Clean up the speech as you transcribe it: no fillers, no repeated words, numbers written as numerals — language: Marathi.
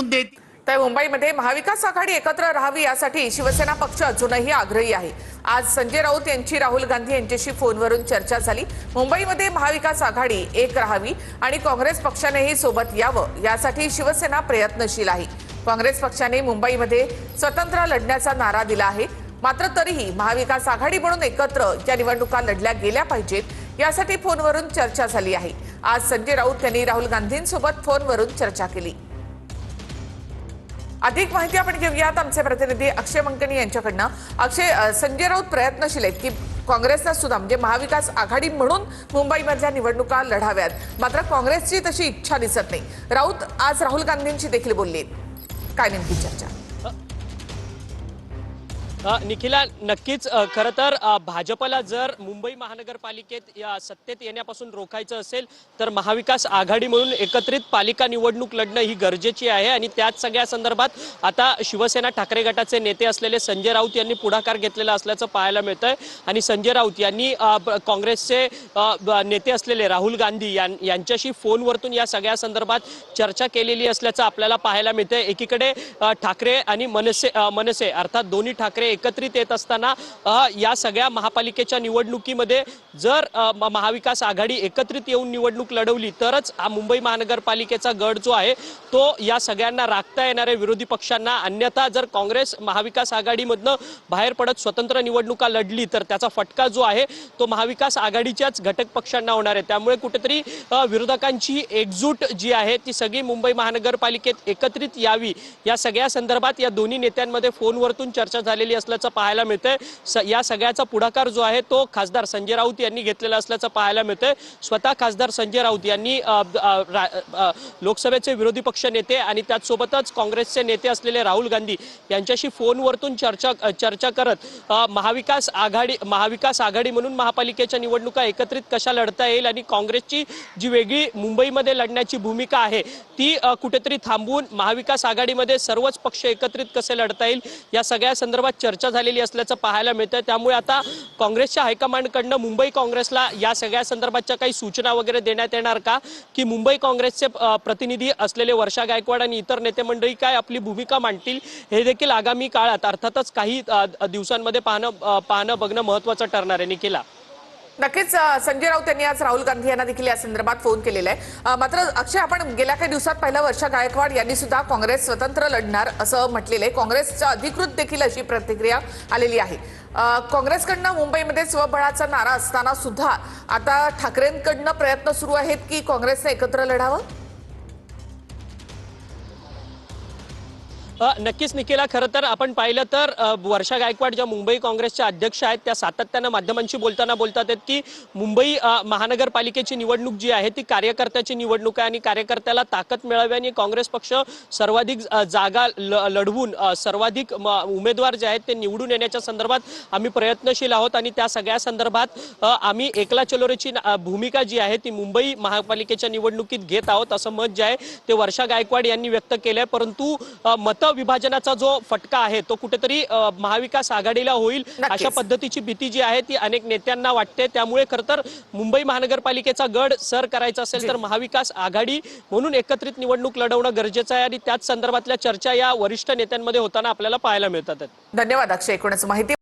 देत. तर मुंबईमध्ये महाविकास आघाडी एकत्र राहावी यासाठी शिवसेना पक्ष अजूनही आग्रही आहे। आज संजय राऊत यांची राहुल गांधी यांच्याशी फोनवरून चर्चा झाली। मुंबईमध्ये महाविकास आघाडी एक राहावी आणि काँग्रेस पक्षानेही सोबत यावं यासाठी शिवसेना प्रयत्नशील आहे। काँग्रेस पक्षाने मुंबईमध्ये स्वतंत्र लढण्याचा नारा दिला आहे, मात्र तरीही महाविकास आघाडी म्हणून एकत्र या निवडणुका लढल्या गेल्या पाहिजेत यासाठी फोनवरून चर्चा झाली आहे। आज संजय राऊत यांनी राहुल गांधींसोबत फोनवरून चर्चा केली। अधिक माहिती आपण घेऊयात आमचे प्रतिनिधी अक्षय मंकणी यांच्याकडनं। अक्षय, संजय राऊत प्रयत्नशील आहेत की काँग्रेसला सुद्धा म्हणजे महाविकास आघाडी म्हणून मुंबईमधल्या निवडणुका लढाव्यात, मात्र काँग्रेसची तशी इच्छा दिसत नाही। राऊत आज राहुल गांधींशी देखील बोलले, काय नेमकी चर्चा? निखिला, नक्कीच खरं तर भाजपला जर मुंबई महानगरपालिकेत या सत्तेत येण्यापासून रोखायचं असेल तर महाविकास आघाडी म्हणून एकत्रित पालिका निवडणूक लढणं ही गरजेची आहे आणि त्याच सगळ्या संदर्भात आता शिवसेना ठाकरे गटाचे नेते असलेले संजय राऊत यांनी पुढाकार घेतलेला असल्याचं पाहायला मिळतंय। आणि संजय राऊत यांनी काँग्रेसचे नेते असलेले राहुल गांधी यांच्याशी फोनवरतून या सगळ्या संदर्भात चर्चा केलेली असल्याचं आपल्याला पाहायला मिळतंय। एकीकडे ठाकरे आणि मनसे अर्थात दोन्ही ठाकरे एकत्रित येत असताना या सगळ्या महापालिकेच्या निवडणुकीमध्ये जर महाविकास आघाडी एकत्रित येऊन निवडणूक लढवली तरच हा मुंबई महानगरपालिकेचा गड जो आहे तो या सगळ्यांना राखता येणारे विरोधी पक्षांना, अन्यथा जर काँग्रेस महाविकास आघाडीमधनं बाहेर पडत स्वतंत्र निवडणुका लढली तर त्याचा फटका जो आहे तो महाविकास आघाडीच्याच घटक पक्षांना होणार आहे। त्यामुळे कुठेतरी विरोधकांची एकजूट जी आहे ती सगळी मुंबई महानगरपालिकेत एकत्रित यावी या सगळ्या संदर्भात या दोन्ही नेत्यांमध्ये फोनवरतून चर्चा झालेली असल्याचं पाहायला मिळतंय। या सगळ्याचा पुढाकार जो आहे तो खासदार संजय राऊत यांनी घेतलेला असल्याचं पाहायला मिळतंय। स्वतः खासदार संजय राऊत यांनी लोकसभेचे विरोधी पक्ष नेते आणि त्याचसोबतच काँग्रेसचे नेते असलेले राहुल गांधी यांच्याशी फोनवरतून चर्चा करत महाविकास आघाडी म्हणून महापालिकेच्या निवडणुका एकत्रित कशा लढता येईल आणि काँग्रेसची जी वेगळी मुंबईमध्ये लढण्याची भूमिका आहे ती कुठेतरी थांबवून महाविकास आघाडीमध्ये सर्वच पक्ष एकत्रित कसे लढता येईल या सगळ्या संदर्भात चर्चा झालेली असल्याचं पाहायला मिळतंय। त्यामुळे आता काँग्रेसच्या हायकमांडकडनं मुंबई काँग्रेसला या सगळ्या संदर्भातच्या काही सूचना वगैरे देण्यात येणार का, की मुंबई काँग्रेसचे प्रतिनिधी असलेले वर्षा गायकवाड आणि इतर नेते मंडळी काय आपली भूमिका मांडतील हे देखील आगामी काळात अर्थातच काही दिवसांमध्ये पाहणं बघणं महत्त्वाचं ठरणार आहे। निखिला, नक्कीच संजय राऊत यांनी आज राहुल गांधी यांना देखील या संदर्भात फोन केलेला आहे। मात्र अक्षय, आपण गेल्या काही दिवसात पाहिलं वर्षा गायकवाड यांनी सुद्धा काँग्रेस स्वतंत्र लढणार असं म्हटलेलं आहे। काँग्रेसच्या अधिकृत देखील अशी प्रतिक्रिया आलेली आहे। काँग्रेसकडनं मुंबईमध्ये स्वबळाचा नारा असताना सुद्धा आता ठाकरेंकडनं प्रयत्न सुरू आहेत की काँग्रेसने एकत्र लढावं? नक्कीच निखिला, खरं तर आपण पाहिलं तर वर्षा गायकवाड ज्या मुंबई काँग्रेसच्या अध्यक्ष आहेत त्या सातत्यानं माध्यमांशी बोलताना बोलतात आहेत की मुंबई महानगरपालिकेची निवडणूक जी आहे ती कार्यकर्त्याची निवडणूक आहे आणि कार्यकर्त्याला ताकद मिळावी आणि काँग्रेस पक्ष सर्वाधिक जागा लढवून सर्वाधिक उमेदवार जे आहेत ते निवडून येण्याच्या संदर्भात आम्ही प्रयत्नशील आहोत आणि त्या सगळ्या संदर्भात आम्ही एकला चलोरेची भूमिका जी आहे ती मुंबई महापालिकेच्या निवडणुकीत घेत आहोत असं मत जे आहे ते वर्षा गायकवाड यांनी व्यक्त केलंय। परंतु मत विभाजनाचा जो फटका आहे तो कुठेतरी महाविकास आघाडीला होईल अशा पद्धतीची भीती जी आहे ती अनेक नेत्यांना वाटते। त्यामुळे खरं तर मुंबई महानगरपालिकेचा गड सर करायचा असेल तर महाविकास आघाडी म्हणून एकत्रित निवडणूक लढवणं गरजेचं आहे आणि त्याच संदर्भातल्या चर्चा या वरिष्ठ नेत्यांमध्ये होताना आपल्याला पाहायला मिळतात। धन्यवाद अक्षय, एकूणच माहिती